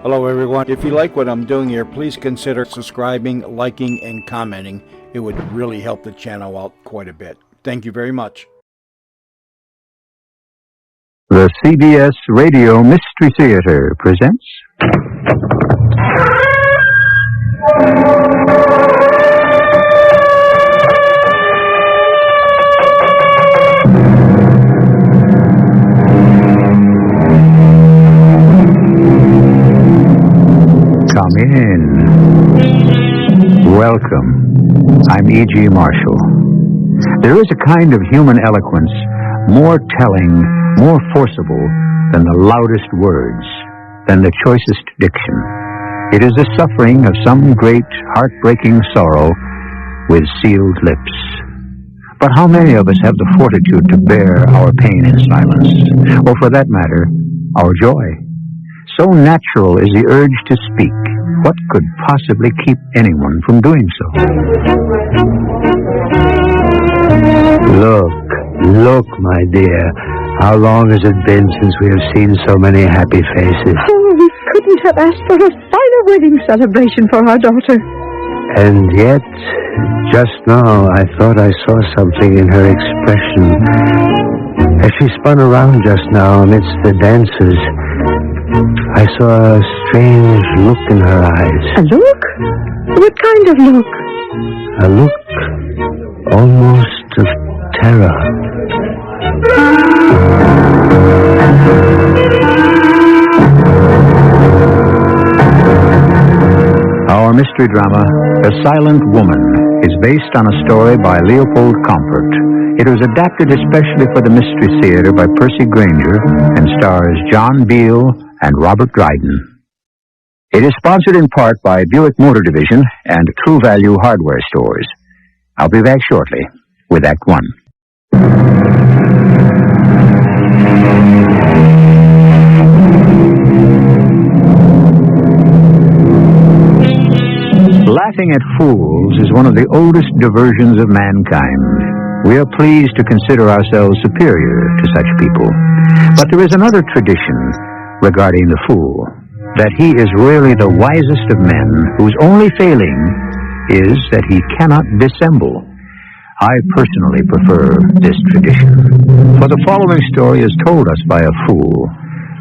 Hello everyone. If you like what I'm doing here, please consider subscribing, liking, and commenting. It would really help the channel out quite a bit. Thank you very much. The CBS Radio Mystery Theater presents... Come in. Welcome. I'm E.G. Marshall. There is a kind of human eloquence more telling, more forcible than the loudest words, than the choicest diction. It is the suffering of some great, heartbreaking sorrow with sealed lips. But how many of us have the fortitude to bear our pain in silence, or for that matter, our joy? So natural is the urge to speak. What could possibly keep anyone from doing so? Look, my dear. How long has it been since we have seen so many happy faces? Oh, we couldn't have asked for a finer wedding celebration for our daughter. And yet, just now, I thought I saw something in her expression. As she spun around just now amidst the dancers, I saw a strange look in her eyes. A look? What kind of look? A look almost of terror. Our mystery drama, The Silent Woman, is based on a story by Leopold Comfort. It was adapted especially for the Mystery Theater by Percy Granger and stars John Beal and Robert Dryden. It is sponsored in part by Buick Motor Division and True Value Hardware Stores. I'll be back shortly with Act One. Laughing at fools is one of the oldest diversions of mankind. We are pleased to consider ourselves superior to such people. But there is another tradition regarding the fool, that he is really the wisest of men, whose only failing is that he cannot dissemble. I personally prefer this tradition, for the following story is told us by a fool,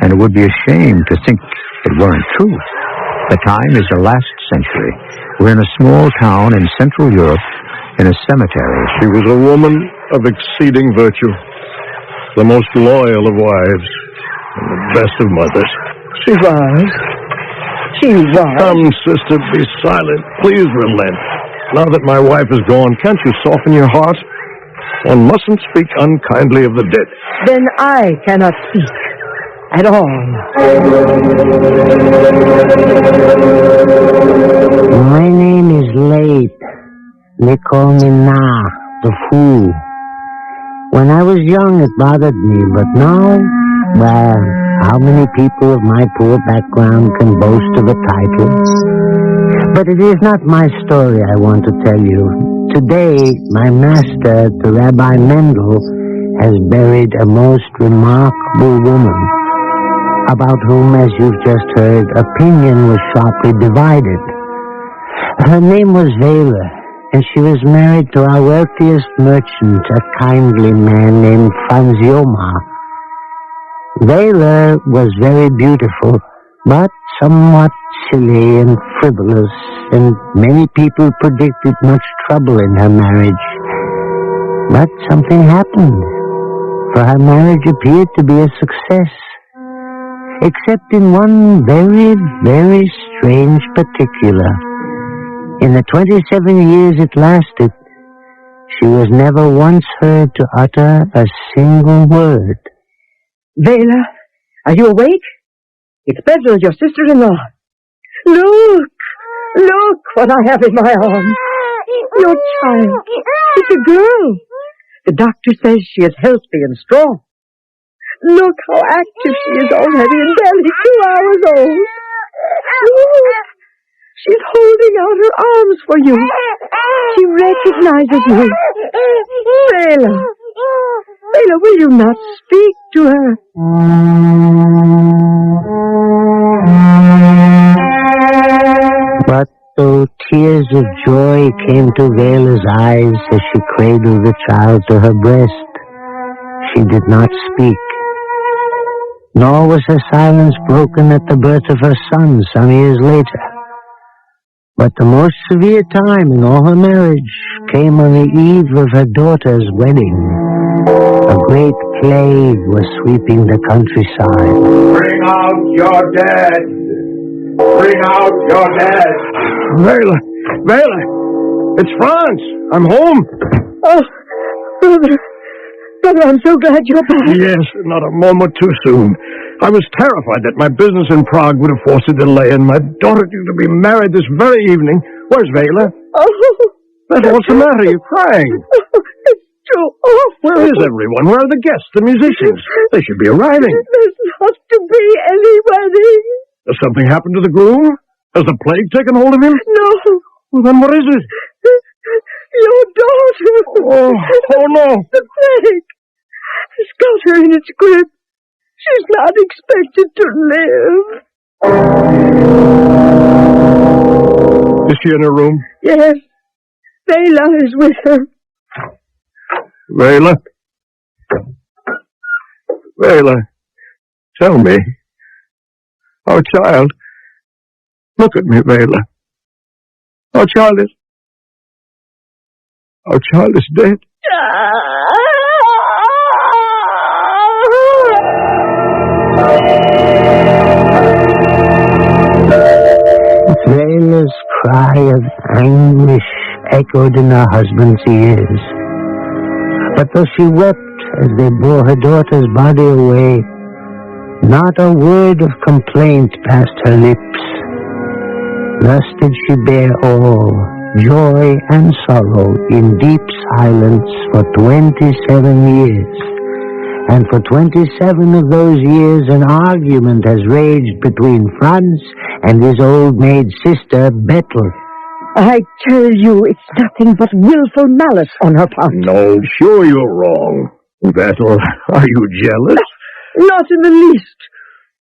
and it would be a shame to think it weren't true. The time is the last century. We're in a small town in Central Europe, in a cemetery. She was a woman of exceeding virtue, the most loyal of wives, and the best of mothers. She was. Come, sister, be silent. Please relent. Now that my wife is gone, can't you soften your heart? One mustn't speak unkindly of the dead. Then I cannot speak at all. My name is Leip. They call me Na, the fool. When I was young, it bothered me, but now, well, how many people of my poor background can boast of a title? But it is not my story I want to tell you. Today, my master, the Rabbi Mendel, has buried a most remarkable woman, about whom, as you've just heard, opinion was sharply divided. Her name was Vela, and she was married to our wealthiest merchant, a kindly man named Franz Joma. Vela was very beautiful, but somewhat silly and frivolous, and many people predicted much trouble in her marriage. But something happened, for her marriage appeared to be a success, except in one very, very strange particular. In the 27 years it lasted, she was never once heard to utter a single word. Vela, are you awake? It's Bedrell, your sister-in-law. Look what I have in my arms. Your child. It's a girl. The doctor says she is healthy and strong. Look how active she is already and barely 2 hours old. Look, she's holding out her arms for you. She recognizes you. Vela, will you not speak to her? though tears of joy came to Vela's eyes as she cradled the child to her breast, she did not speak. Nor was her silence broken at the birth of her son some years later. But the most severe time in all her marriage came on the eve of her daughter's wedding. A great plague was sweeping the countryside. Bring out your dead! Bring out your dead! Vela! It's Franz! I'm home! Oh, Brother, I'm so glad you're back. Yes, not a moment too soon. I was terrified that my business in Prague would have forced a delay, and my daughter due to be married this very evening. Where's Vela? Oh. What's the matter? You're crying. It's too awful. Where is everyone? Where are the guests, the musicians? They should be arriving. There's not to be any wedding. Has something happened to the groom? Has the plague taken hold of him? No. Well, then what is it? Your daughter. Oh no. The plague has got her in its grip. She's not expected to live. Is she in her room? Yes. Vela is with her. Vela? Vela, tell me. Our child. Look at me, Vela. Our child is dead. Vela's cry of anguish echoed in her husband's ears. But though she wept as they bore her daughter's body away, not a word of complaint passed her lips. Thus did she bear all, joy and sorrow, in deep silence for 27 years. And for 27 of those years an argument has raged between Franz and his old maid sister, Betel. I tell you, it's nothing but willful malice on her part. No, sure you're wrong. Betel, are you jealous? Not in the least.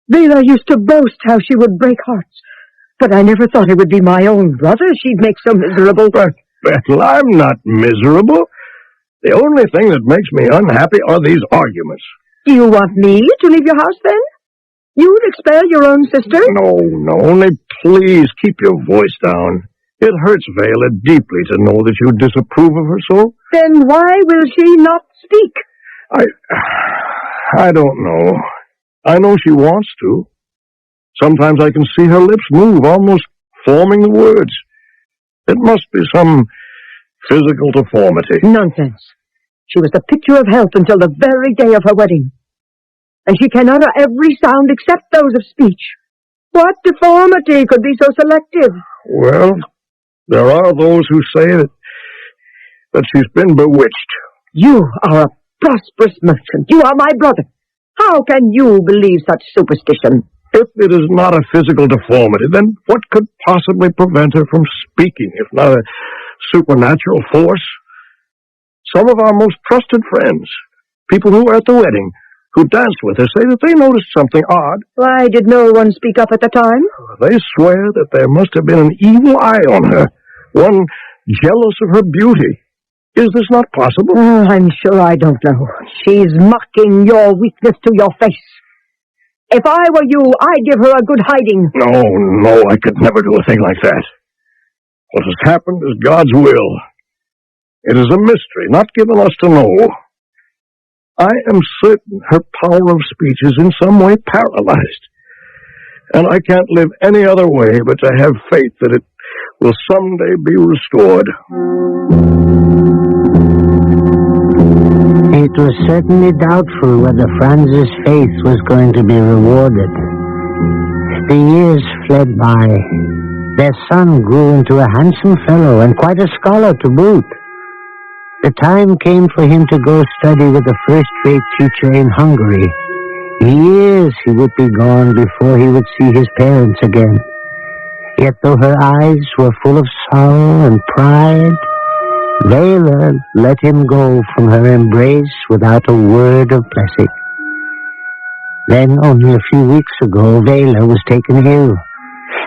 Vela used to boast how she would break hearts. But I never thought it would be my own brother she'd make so miserable. But, Betel, I'm not miserable. The only thing that makes me unhappy are these arguments. Do you want me to leave your house, then? You'd expel your own sister? No, only please keep your voice down. It hurts Vela deeply to know that you disapprove of her so. Then why will she not speak? I don't know. I know she wants to. Sometimes I can see her lips move, almost forming the words. It must be some physical deformity. Nonsense. She was the picture of health until the very day of her wedding. And she can utter every sound except those of speech. What deformity could be so selective? Well, there are those who say that she's been bewitched. You are a prosperous merchant. You are my brother. How can you believe such superstition? If it is not a physical deformity, then what could possibly prevent her from speaking, if not a supernatural force? Some of our most trusted friends, people who were at the wedding, who danced with her, say that they noticed something odd. Why did no one speak up at the time? They swear that there must have been an evil eye on her, one jealous of her beauty. Is this not possible? Oh, I'm sure I don't know. She's mocking your weakness to your face. If I were you, I'd give her a good hiding. No, I could never do a thing like that. What has happened is God's will. It is a mystery, not given us to know. I am certain her power of speech is in some way paralyzed. And I can't live any other way but to have faith that it will someday be restored. It was certainly doubtful whether Franz's faith was going to be rewarded. The years fled by. Their son grew into a handsome fellow and quite a scholar to boot. The time came for him to go study with a first-rate teacher in Hungary. Years he would be gone before he would see his parents again. Yet though her eyes were full of sorrow and pride, Vela let him go from her embrace without a word of blessing. Then, only a few weeks ago, Vela was taken ill.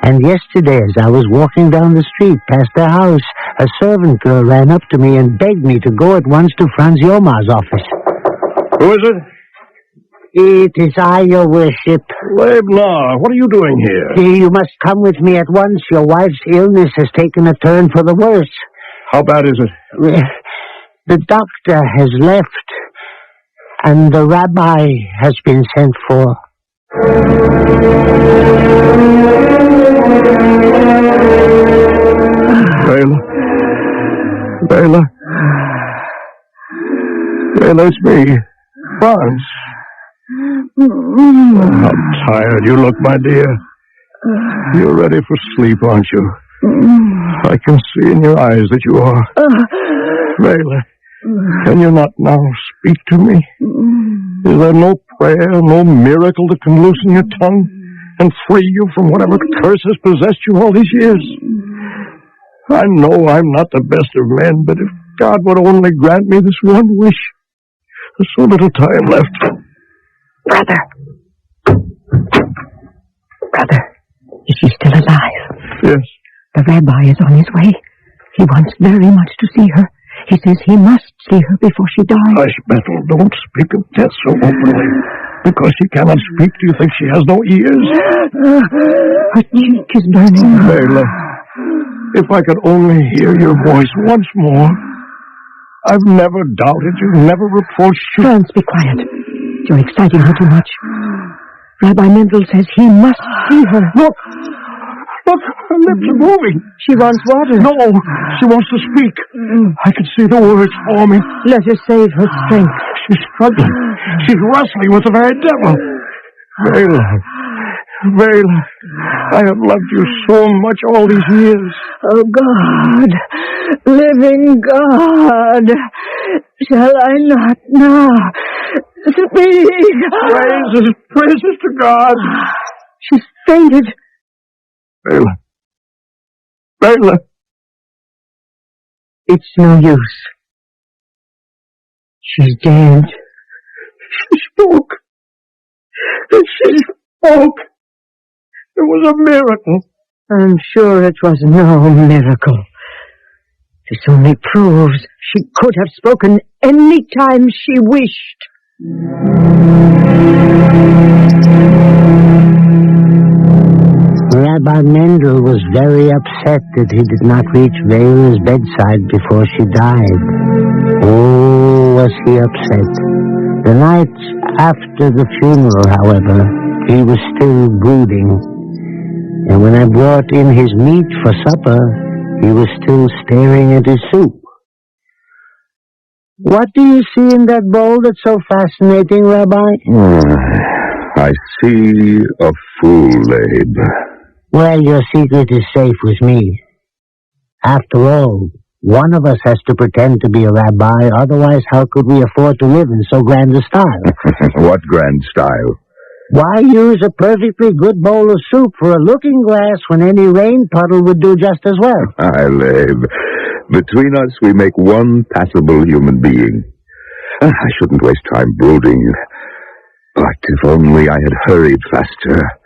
And yesterday, as I was walking down the street past their house, a servant girl ran up to me and begged me to go at once to Franz Yomar's office. Who is it? It is I, your worship. Leibnar, what are you doing here? You must come with me at once. Your wife's illness has taken a turn for the worse. How bad is it? The doctor has left, and the rabbi has been sent for. Bela, it's me, Franz. How tired you look, my dear. You're ready for sleep, aren't you? I can see in your eyes that you are. Bela, can you not now speak to me? Is there no prayer, no miracle that can loosen your tongue and free you from whatever curse has possessed you all these years? I know I'm not the best of men, but if God would only grant me this one wish. There's so little time left. Brother, is she still alive? Yes. The rabbi is on his way. He wants very much to see her. He says he must see her before she dies. Hush, Bethel, don't speak of death so openly. Because she cannot speak, do you think she has no ears? Her cheek is burning. Bela, if I could only hear your voice once more. I've never doubted you, never reproached you. Franz, be quiet. You're exciting her too much. Rabbi Mendel says he must see her. Look, her lips are moving. She wants water. No, she wants to speak. I can see the words forming. Let her save her strength. She's struggling. She's wrestling with the very devil. Bela, I have loved you so much all these years. Oh, God, living God, shall I not now speak? Praises to God. She's fainted. Bela. It's no use. She's dead. She spoke. It was a miracle. I'm sure it was no miracle. This only proves she could have spoken any time she wished. Rabbi Mendel was very upset that he did not reach Vela's bedside before she died. Oh, was he upset. The night after the funeral, however, he was still brooding. And when I brought in his meat for supper, he was still staring at his soup. What do you see in that bowl that's so fascinating, Rabbi? I see a fool, Abe. Well, your secret is safe with me. After all, one of us has to pretend to be a rabbi, otherwise how could we afford to live in so grand a style? What grand style? Why use a perfectly good bowl of soup for a looking glass when any rain puddle would do just as well? Abe, between us we make one passable human being. I shouldn't waste time brooding. But if only I had hurried faster.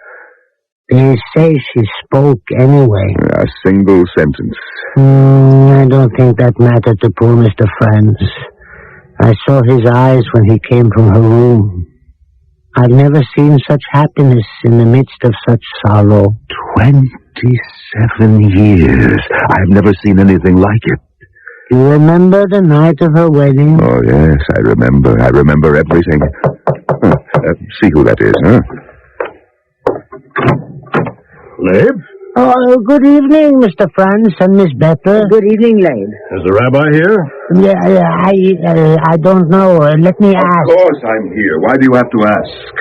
They say she spoke anyway. A single sentence. I don't think that mattered to poor Mr. Franz. I saw his eyes when he came from her room. I've never seen such happiness in the midst of such sorrow. 27 years. I've never seen anything like it. You remember the night of her wedding? Oh, yes, I remember. I remember everything. See who that is, huh? Leib? Oh, good evening, Mr. Franz and Miss Bethel. Good evening, Lane. Is the rabbi here? I don't know. Let me ask. Of course I'm here. Why do you have to ask?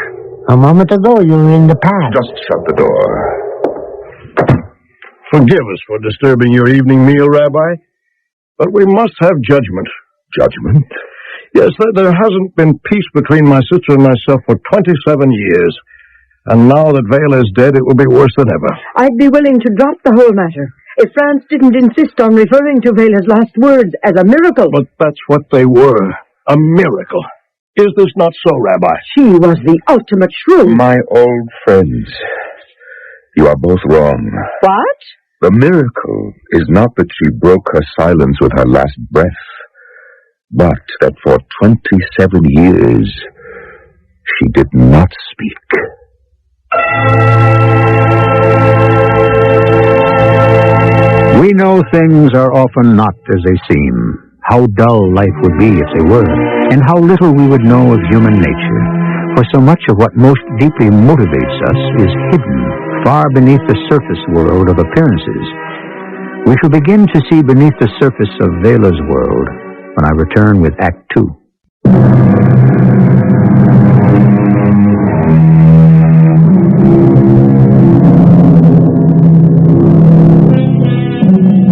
A moment ago, you were in the path. Just shut the door. Forgive us for disturbing your evening meal, Rabbi, but we must have judgment. Judgment? Yes, there hasn't been peace between my sister and myself for 27 years. And now that Vela is dead, it will be worse than ever. I'd be willing to drop the whole matter if Franz didn't insist on referring to Vela's last words as a miracle. But that's what they were. A miracle. Is this not so, Rabbi? She was the ultimate shrew. My old friends. You are both wrong. What? The miracle is not that she broke her silence with her last breath, but that for 27 years she did not speak. We know things are often not as they seem, how dull life would be if they were, and how little we would know of human nature. For so much of what most deeply motivates us is hidden, far beneath the surface world of appearances. We shall begin to see beneath the surface of Vela's world when I return with Act 2.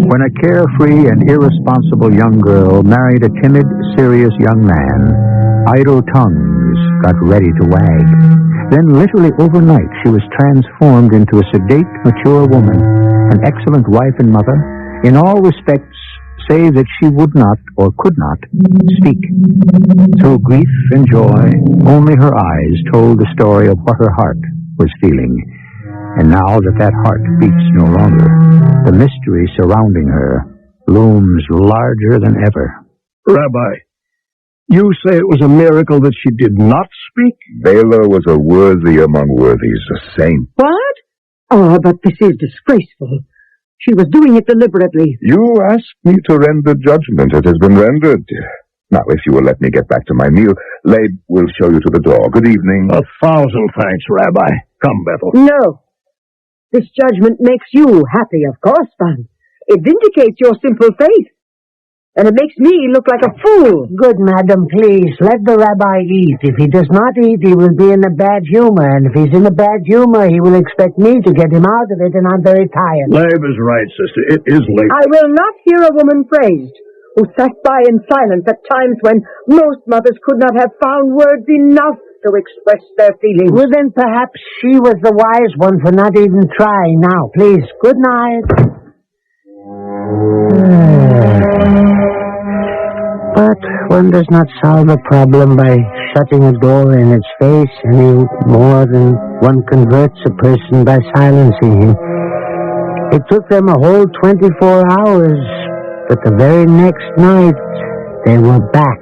When a carefree and irresponsible young girl married a timid, serious young man, idle tongues got ready to wag. Then, literally overnight, she was transformed into a sedate, mature woman, an excellent wife and mother, in all respects, save that she would not, or could not, speak. Through grief and joy, only her eyes told the story of what her heart was feeling. And now that heart beats no longer, the mystery surrounding her looms larger than ever. Rabbi, you say it was a miracle that she did not speak? Vela was a worthy among worthies, a saint. What? Oh, but this is disgraceful. She was doing it deliberately. You asked me to render judgment. It has been rendered. Now, if you will let me get back to my meal, Labe will show you to the door. Good evening. 1,000 thanks, Rabbi. Come, Bethel. No. This judgment makes you happy, of course, Franz. It vindicates your simple faith. And it makes me look like a fool. Good, madam, please, let the rabbi eat. If he does not eat, he will be in a bad humor. And if he's in a bad humor, he will expect me to get him out of it, and I'm very tired. Labe is right, sister. It is late. I will not hear a woman praised who sat by in silence at times when most mothers could not have found words enough to express their feelings. Well, then perhaps she was the wise one for not even trying. Now, please, good night. But one does not solve a problem by shutting a door in its face any more than one converts a person by silencing him. It took them a whole 24 hours, but the very next night they were back.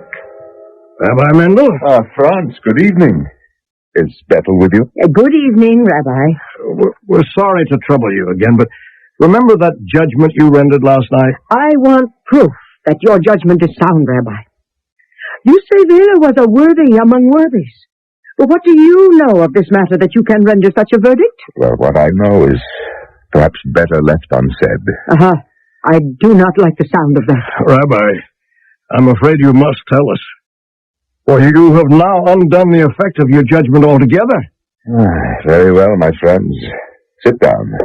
Rabbi Mendel? Franz, good evening. Is Bethel with you? Good evening, Rabbi. We're sorry to trouble you again, but remember that judgment you rendered last night? I want proof that your judgment is sound, Rabbi. You say Vela was a worthy among worthies. But what do you know of this matter that you can render such a verdict? Well, what I know is perhaps better left unsaid. I do not like the sound of that. Rabbi, I'm afraid you must tell us. For you have now undone the effect of your judgment altogether. Very well, my friends. Sit down.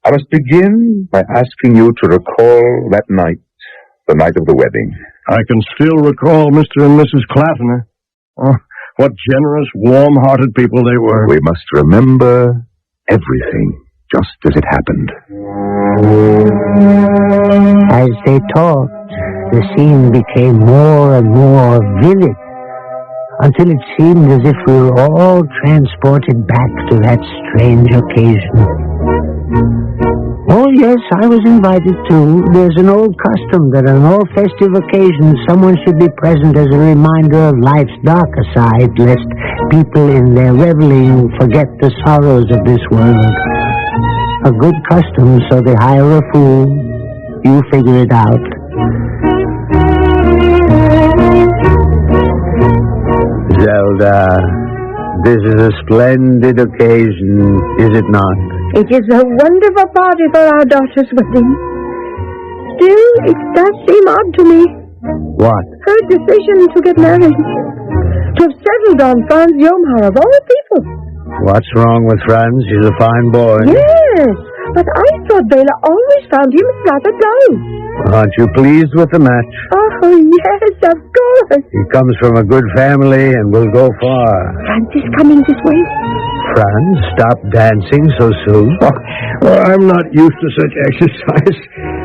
I must begin by asking you to recall that night, the night of the wedding. I can still recall Mr. and Mrs. Clafner. Oh, what generous, warm-hearted people they were. We must remember everything just as it happened. As they talked, the scene became more and more vivid, until it seemed as if we were all transported back to that strange occasion. Oh, yes, I was invited too. There's an old custom that on all festive occasions someone should be present as a reminder of life's darker side, lest people in their reveling forget the sorrows of this world. A good custom, so they hire a fool. You figure it out. Zelda, this is a splendid occasion, is it not? It is a wonderful party for our daughter's wedding. Still, it does seem odd to me. What? Her decision to get married. To have settled on Franz Jomar of all people. What's wrong with Franz? He's a fine boy. Yes, but I thought Bela always found him rather dull. Aren't you pleased with the match? Oh, yes, of course. He comes from a good family and will go far. Franz is coming this way. Franz, stop dancing so soon. Well, I'm not used to such exercise,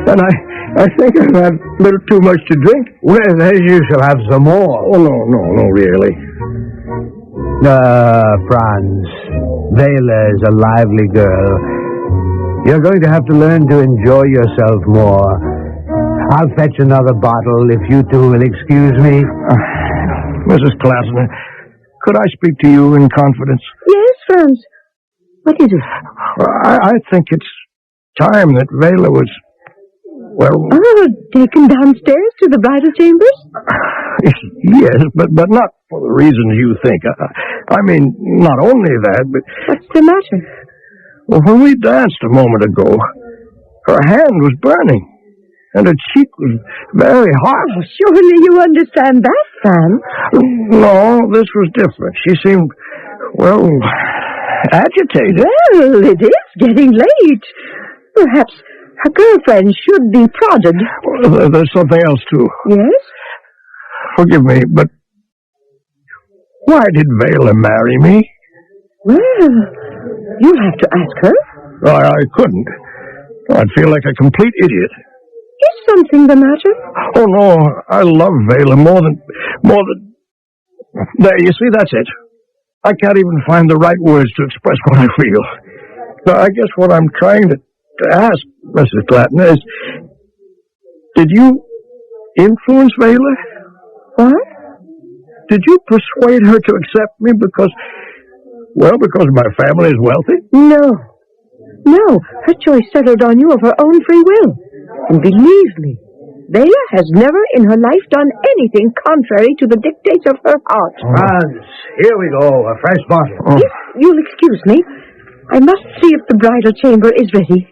and I think I've had a little too much to drink. Well, then you shall have some more. Oh, no, really. Franz, Vela is a lively girl. You're going to have to learn to enjoy yourself more. I'll fetch another bottle if you two will excuse me. Mrs. Klausner, could I speak to you in confidence? Yes, Franz. What is it? I think it's time that Vela was, well... Oh, taken downstairs to the bridal chambers? Yes, but not for the reasons you think. I mean, not only that, but... What's the matter? Well, when we danced a moment ago, her hand was burning, and her cheek was very hot. Oh, surely you understand that, Sam. No, this was different. She seemed, well, agitated. Well, it is getting late. Perhaps her girlfriend should be prodded. Well, there's something else, too. Yes? Forgive me, but why did Vela marry me? Well, you'll have to ask her. I couldn't. I'd feel like a complete idiot. Is something the matter? Oh, no, I love Vela more than... There, you see, that's it. I can't even find the right words to express what I feel. Now, I guess what I'm trying to ask, Mrs. Klausner, is... Did you influence Vela? What? Did you persuade her to accept me because my family is wealthy? No, her choice settled on you of her own free will. And believe me, Vela has never in her life done anything contrary to the dictates of her heart. Franz, here we go, a fresh bottle. If you'll excuse me, I must see if the bridal chamber is ready.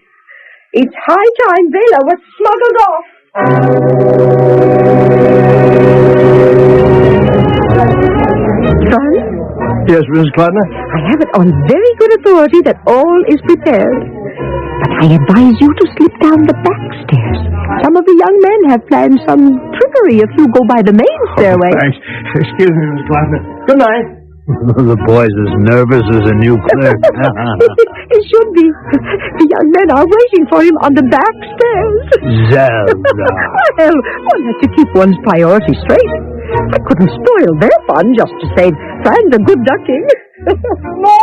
It's high time Vela was smuggled off. Franz? Yes, Mrs. Klausner? I have it on very good authority that all is prepared. But I advise you to slip down the back stairs. Some of the young men have planned some trickery if you go by the main stairway. Thanks. Excuse me, Mrs. Klausner. Good night. The boy's as nervous as a new clerk. It should be. The young men are waiting for him on the back stairs. Zelda. Well, one has to keep one's priorities straight. I couldn't spoil their fun just to save Franz a good ducking. No!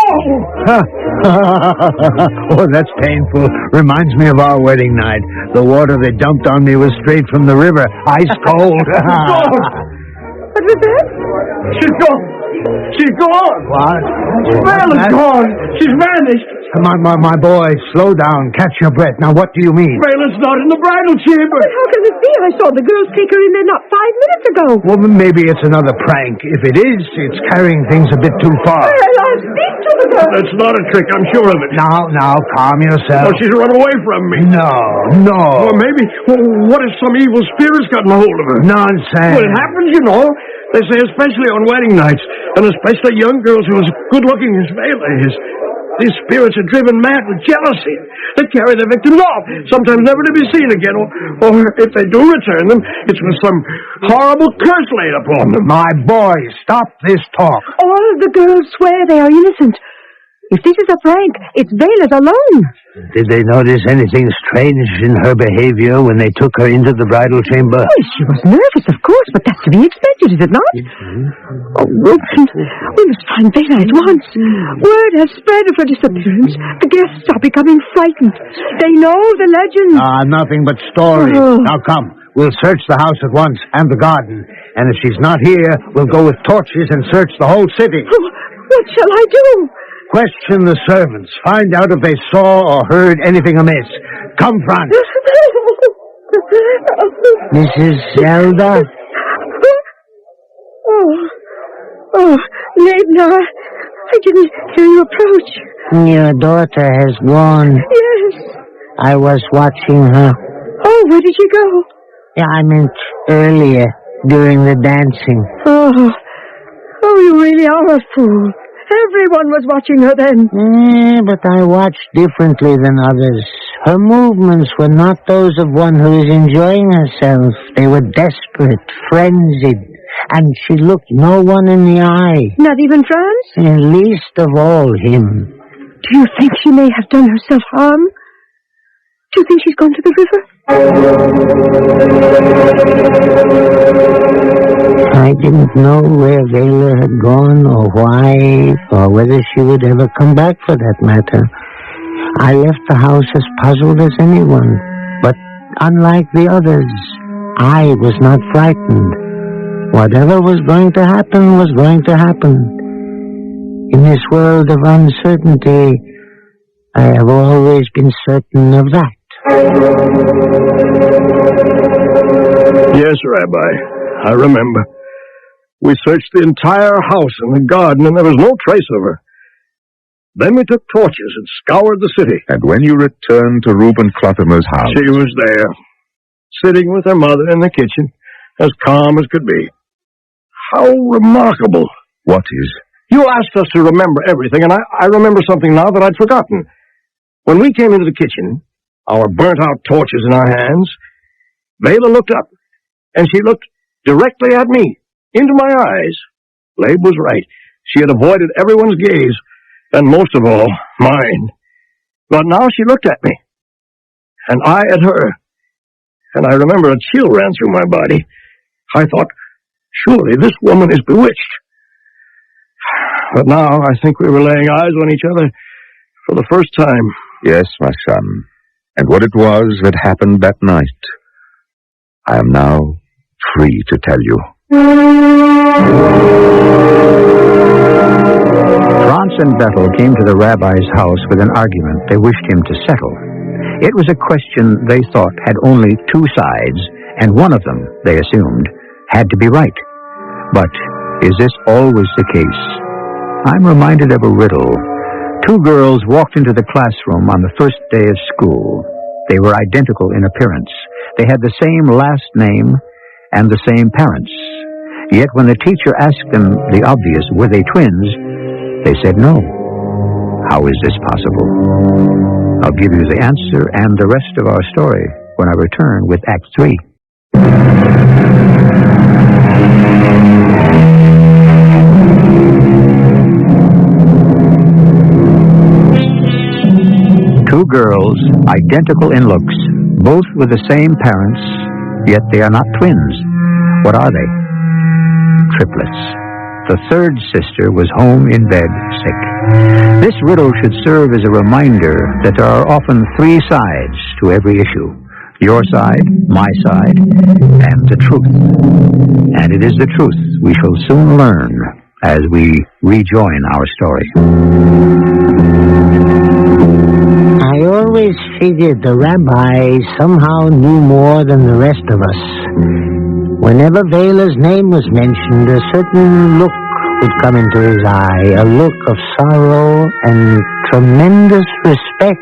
Oh, that's painful. Reminds me of our wedding night. The water they dumped on me was straight from the river. Ice cold. What was that? She's gone. She's gone. What? Vela's gone. She's vanished. Come on, my boy. Slow down. Catch your breath. Now, what do you mean? Vela's not in the bridal chamber. But how can it be? I saw the girls take her in there not 5 minutes ago. Well, maybe it's another prank. If it is, it's carrying things a bit too far. Well, I'll speak to the girls. That's not a trick. I'm sure of it. Now, calm yourself. Oh, she's run away from me. No. Or maybe, what if some evil spirit's gotten a hold of her? Nonsense. Well, it happens, you know. They say especially on wedding nights, and especially young girls who are as good-looking as Vela is. These spirits are driven mad with jealousy. They carry their victims off, sometimes never to be seen again, or if they do return them, it's with some horrible curse laid upon them. My boy, stop this talk. All the girls swear they are innocent. If this is a prank, it's Vela's alone. Did they notice anything strange in her behavior when they took her into the bridal chamber? Well, she was nervous, of course, but that's to be expected, is it not? Oh, Wilson, we must find Vela at once. Word has spread of her disappearance. The guests are becoming frightened. They know the legend. Nothing but stories. Oh. Now come, we'll search the house at once and the garden. And if she's not here, we'll go with torches and search the whole city. Oh, what shall I do? Question the servants. Find out if they saw or heard anything amiss. Come, Franz. Mrs. Zelda? Oh, Leibner, I didn't hear you approach. Your daughter has gone. Yes. I was watching her. Oh, where did she go? Yeah, I meant earlier, during the dancing. Oh, you really are a fool. Everyone was watching her then. But I watched differently than others. Her movements were not those of one who is enjoying herself. They were desperate, frenzied, and she looked no one in the eye. Not even Franz? And least of all him. Do you think she may have done herself harm? Do you think she's gone to the river? I didn't know where Vela had gone or why, or whether she would ever come back for that matter. I left the house as puzzled as anyone, but unlike the others, I was not frightened. Whatever was going to happen was going to happen. In this world of uncertainty, I have always been certain of that. Yes, Rabbi, I remember. We searched the entire house and the garden, and there was no trace of her. Then we took torches and scoured the city. And when you returned to Reuben Clothimer's house... She was there, sitting with her mother in the kitchen, as calm as could be. How remarkable. What is? You asked us to remember everything, and I remember something now that I'd forgotten. When we came into the kitchen, our burnt-out torches in our hands, Vela looked up, and she looked directly at me, into my eyes. Labe was right. She had avoided everyone's gaze, and most of all, mine. But now she looked at me, and I at her, and I remember a chill ran through my body. I thought, surely this woman is bewitched. But now I think we were laying eyes on each other for the first time. Yes, my son. And what it was that happened that night, I am now free to tell you. Franz and Bethel came to the rabbi's house with an argument they wished him to settle. It was a question they thought had only two sides, and one of them, they assumed, had to be right. But is this always the case? I'm reminded of a riddle. Two girls walked into the classroom on the first day of school. They were identical in appearance. They had the same last name and the same parents. Yet when the teacher asked them the obvious, were they twins, they said no. How is this possible? I'll give you the answer and the rest of our story when I return with Act 3. Two girls, identical in looks, both with the same parents, yet they are not twins. What are they? Triplets. The third sister was home in bed, sick. This riddle should serve as a reminder that there are often three sides to every issue. Your side, my side, and the truth. And it is the truth we shall soon learn as we rejoin our story. I always figured the rabbi somehow knew more than the rest of us. Whenever Vela's name was mentioned, a certain look would come into his eye, a look of sorrow and tremendous respect.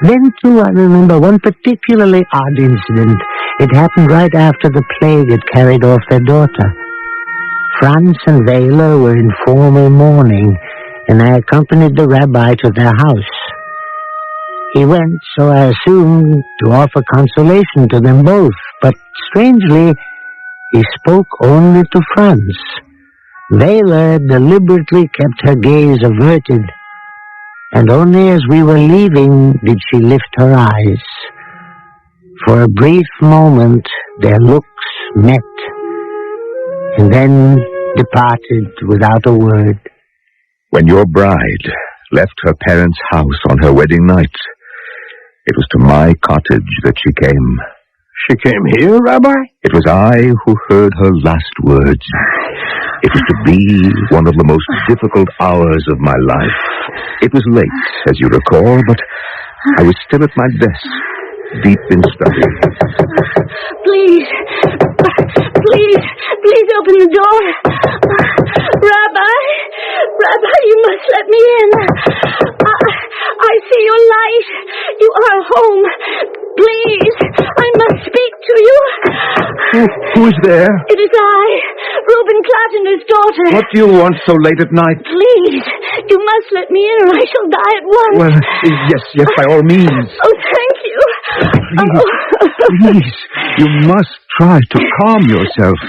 Then, too, I remember one particularly odd incident. It happened right after the plague had carried off their daughter. Franz and Vela were in formal mourning, and I accompanied the rabbi to their house. He went, so I assumed, to offer consolation to them both, but strangely, he spoke only to Franz. Vela deliberately kept her gaze averted, and only as we were leaving did she lift her eyes. For a brief moment, their looks met, and then departed without a word. When your bride left her parents' house on her wedding night, it was to my cottage that she came. She came here, Rabbi? It was I who heard her last words. It was to be one of the most difficult hours of my life. It was late, as you recall, but I was still at my desk, deep in study. Please open the door. Rabbi, you must let me in. I see your light. You are home. Please, I must speak to you. Who is there? It is I, Reuben Clattender's daughter. What do you want so late at night? Please, you must let me in or I shall die at once. Well, yes, by all means. Oh, thank you. Please, you must try to calm yourself.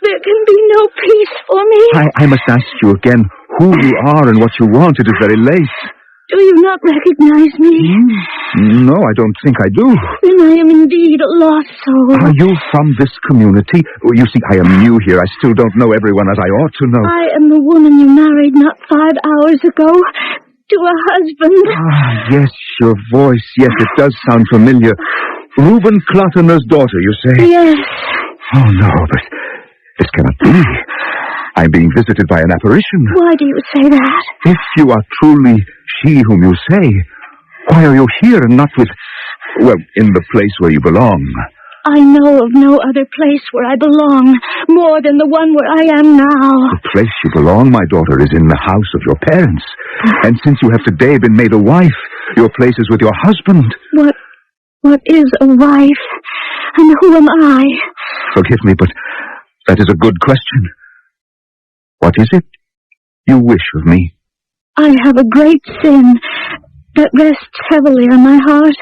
There can be no peace for me. I must ask you again who you are and what you want. It is very late. Do you not recognize me? No, I don't think I do. Then I am indeed a lost soul. Are you from this community? Well, you see, I am new here. I still don't know everyone as I ought to know. I am the woman you married not 5 hours ago to a husband. Yes, your voice. Yes, it does sound familiar. Reuben Clotiner's daughter, you say? Yes. Oh, no, but this cannot be. I'm being visited by an apparition. Why do you say that? If you are truly she whom you say, why are you here and not with, well, in the place where you belong? I know of no other place where I belong, more than the one where I am now. The place you belong, my daughter, is in the house of your parents. And since you have today been made a wife, your place is with your husband. What is a wife? And who am I? Forgive me, but that is a good question. What is it you wish of me? I have a great sin that rests heavily on my heart,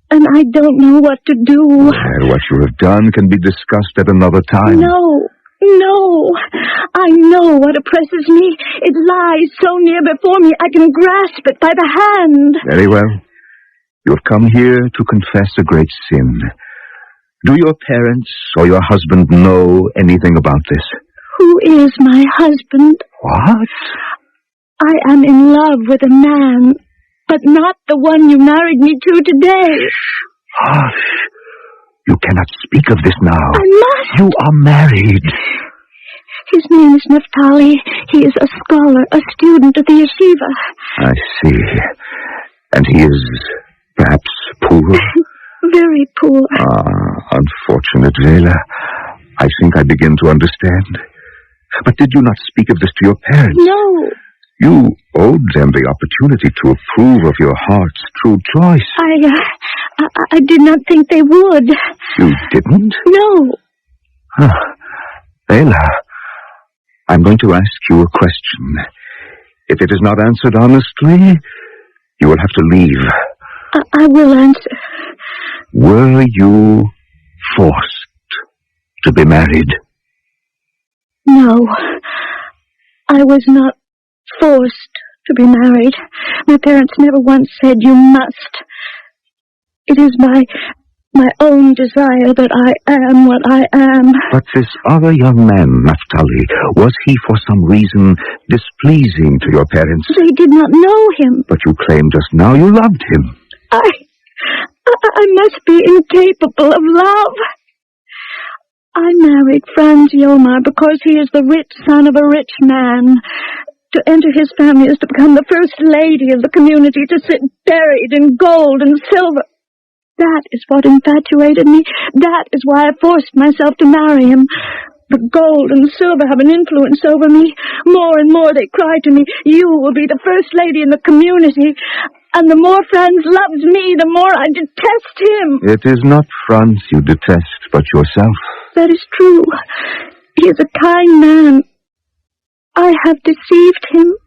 and I don't know what to do. Well, what you have done can be discussed at another time. No. I know what oppresses me. It lies so near before me, I can grasp it by the hand. Very well. You have come here to confess a great sin. Do your parents or your husband know anything about this? Who is my husband? What? I am in love with a man, but not the one you married me to today. Hush. You cannot speak of this now. I must. You are married. His name is Naphtali. He is a scholar, a student at the yeshiva. I see. And he is perhaps poor? Very poor. Unfortunate, Vela. I think I begin to understand. But did you not speak of this to your parents? No. You owed them the opportunity to approve of your heart's true choice. I did not think they would. You didn't? No. Vela, I'm going to ask you a question. If it is not answered honestly, you will have to leave. I will answer. Were you forced to be married? No. I was not forced to be married. My parents never once said you must. It is my own desire that I am what I am. But this other young man, Naphtali, was he for some reason displeasing to your parents? They did not know him. But you claimed just now you loved him. I must be incapable of love. I married Franz Yomar because he is the rich son of a rich man. To enter his family is to become the first lady of the community, to sit buried in gold and silver. That is what infatuated me. That is why I forced myself to marry him. The gold and silver have an influence over me. More and more they cry to me, you will be the first lady in the community. And the more Franz loves me, the more I detest him. It is not Franz you detest, but yourself. That is true. He is a kind man. I have deceived him.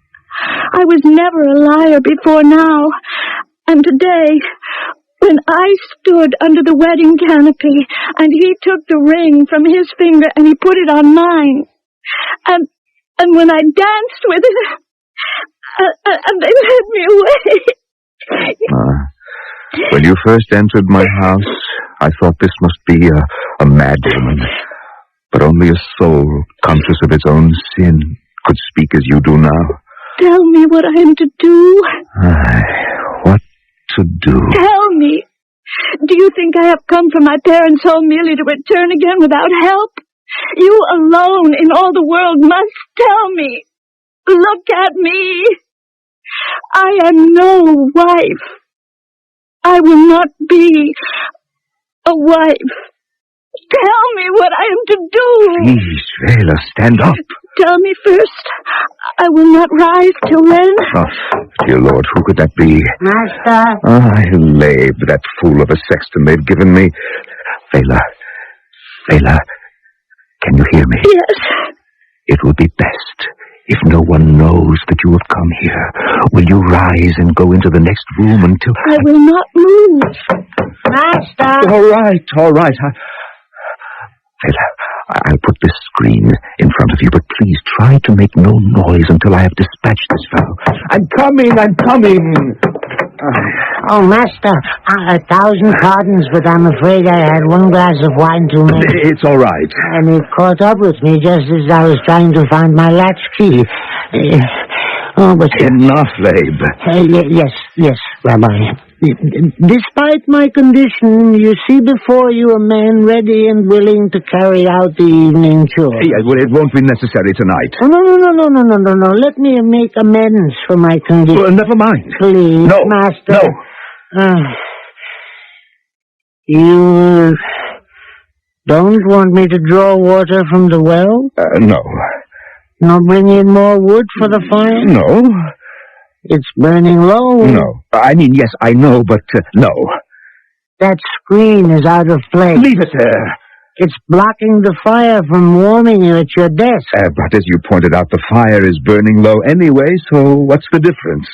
I was never a liar before now. And today, when I stood under the wedding canopy, and he took the ring from his finger and he put it on mine, and when I danced with it, and they led me away. When you first entered my house, I thought this must be a mad woman. But only a soul conscious of its own sin could speak as you do now. Tell me what I am to do. What to do? Tell me. Do you think I have come from my parents' home merely to return again without help? You alone in all the world must tell me. Look at me. I am no wife. I will not be a wife. Tell me what I am to do. Please, Vela, stand up. Tell me first. I will not rise till then. Oh, dear Lord, who could that be? Master. Labe, that fool of a sexton they've given me. Vela, can you hear me? Yes. It will be best if no one knows that you have come here. Will you rise and go into the next room until... I will not move. Master. All right. Vela, I'll put this screen in front of you, but please try to make no noise until I have dispatched this fellow. I'm coming! Oh, Master, 1,000 pardons, but I'm afraid I had one glass of wine too many. It's all right. And it caught up with me just as I was trying to find my latch key. But... Enough, Abe. Yes, Rabbi. Despite my condition, you see before you a man ready and willing to carry out the evening chore. Yeah, well, it won't be necessary tonight. Oh, no. Let me make amends for my condition. Well, never mind. Please, No, Master. no. You don't want me to draw water from the well? No. Nor bring in more wood for the fire? No. It's burning low. No. I mean, yes, I know, but no. That screen is out of place. Leave it there. It's blocking the fire from warming you at your desk. But as you pointed out, the fire is burning low anyway, so what's the difference?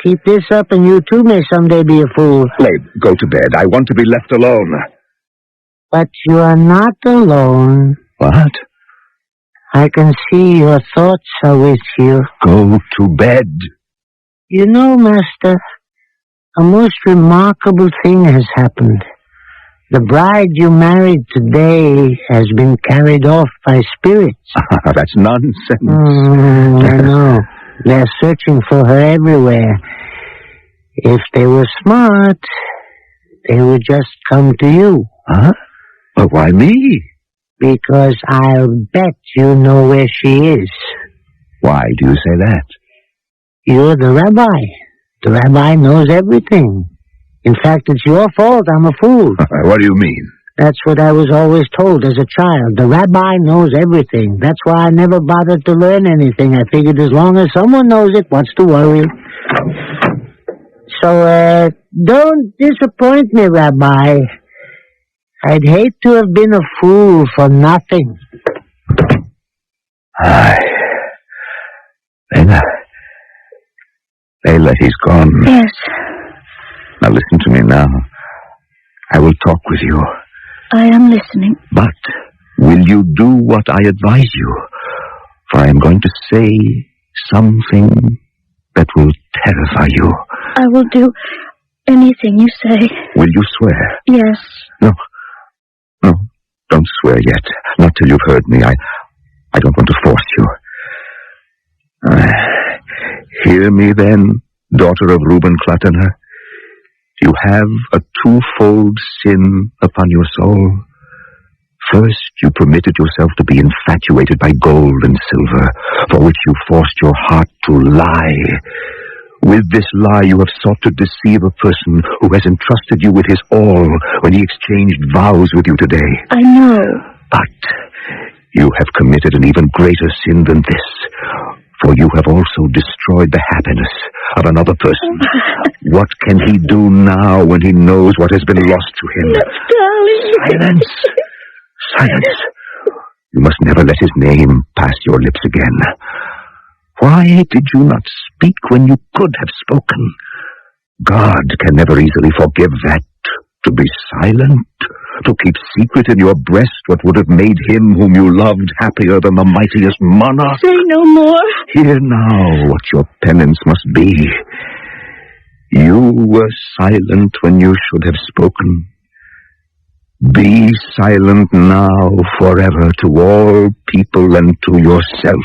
Keep this up and you too may someday be a fool. Abe, go to bed. I want to be left alone. But you are not alone. What? I can see your thoughts are with you. Go to bed. You know, Master, a most remarkable thing has happened. The bride you married today has been carried off by spirits. That's nonsense. I know. They're searching for her everywhere. If they were smart, they would just come to you. Huh? Well, why me? Because I'll bet you know where she is. Why do you say that? You're the rabbi. The rabbi knows everything. In fact, it's your fault I'm a fool. What do you mean? That's what I was always told as a child. The rabbi knows everything. That's why I never bothered to learn anything. I figured as long as someone knows it, what's to worry? So, don't disappoint me, Rabbi. I'd hate to have been a fool for nothing. Layla, he's gone. Yes. Now listen to me now. I will talk with you. I am listening. But will you do what I advise you? For I am going to say something that will terrify you. I will do anything you say. Will you swear? Yes. No, don't swear yet. Not till you've heard me. I don't want to force you. Hear me then, daughter of Reuben Klatener. You have a twofold sin upon your soul. First, you permitted yourself to be infatuated by gold and silver, for which you forced your heart to lie. With this lie, you have sought to deceive a person who has entrusted you with his all when he exchanged vows with you today. I know. But you have committed an even greater sin than this, for you have also destroyed the happiness of another person. What can he do now when he knows what has been lost to him? Darling. Silence. You must never let his name pass your lips again. Why did you not speak when you could have spoken? God can never easily forgive that. To be silent, to keep secret in your breast what would have made him whom you loved happier than the mightiest monarch. Say no more. Hear now what your penance must be. You were silent when you should have spoken. Be silent now forever to all people and to yourself.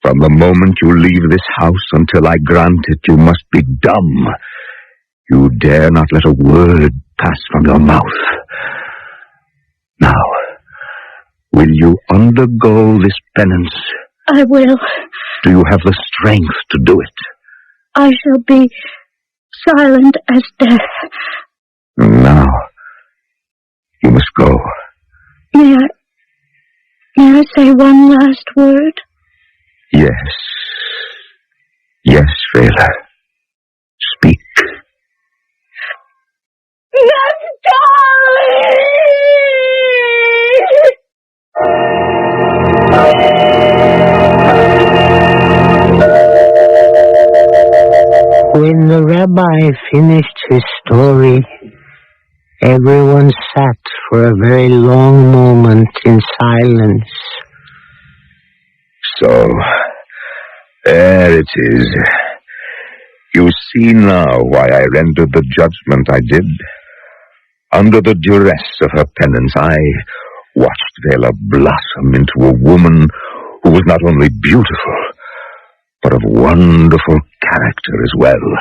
From the moment you leave this house until I grant it, you must be dumb. You dare not let a word pass from your mouth. Now, will you undergo this penance? I will. Do you have the strength to do it? I shall be silent as death. Now, you must go. May I say one last word? Yes. Yes, Vela. Speak. When the rabbi finished his story, Everyone sat for a very long moment in silence. So, there it is. You see now why I rendered the judgment I did. Under the duress of her penance, I watched Vela blossom into a woman who was not only beautiful, but of wonderful character as well.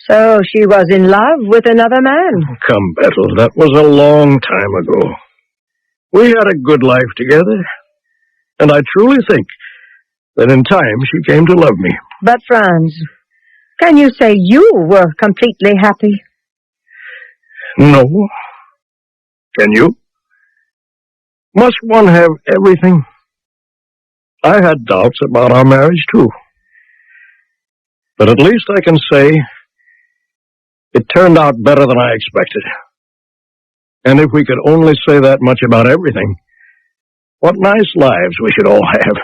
So she was in love with another man. Come, Bethel, that was a long time ago. We had a good life together, and I truly think that in time she came to love me. But, Franz, can you say you were completely happy? No. Can you? Must one have everything? I had doubts about our marriage, too. But at least I can say it turned out better than I expected. And if we could only say that much about everything, what nice lives we should all have.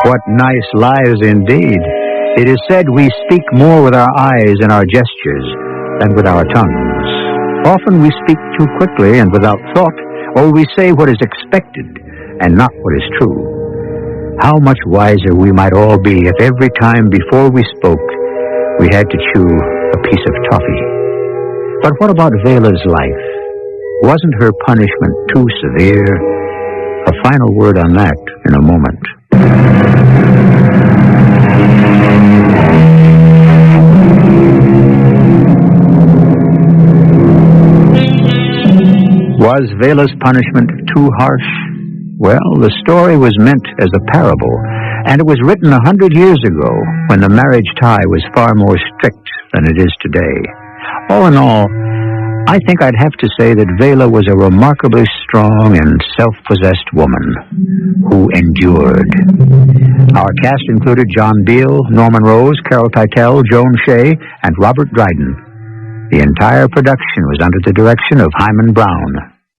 What nice lives indeed. It is said we speak more with our eyes and our gestures than with our tongues. Often we speak too quickly and without thought, or we say what is expected and not what is true. How much wiser we might all be if every time before we spoke we had to chew a piece of toffee. But what about Vela's life? Wasn't her punishment too severe? A final word on that in a moment. Was Vela's punishment too harsh? Well, the story was meant as a parable, and it was written 100 years ago when the marriage tie was far more strict than it is today. All in all, I think I'd have to say that Vela was a remarkably strong and self-possessed woman who endured. Our cast included John Beal, Norman Rose, Carol Teitel, Joan Shay, and Robert Dryden. The entire production was under the direction of Hyman Brown.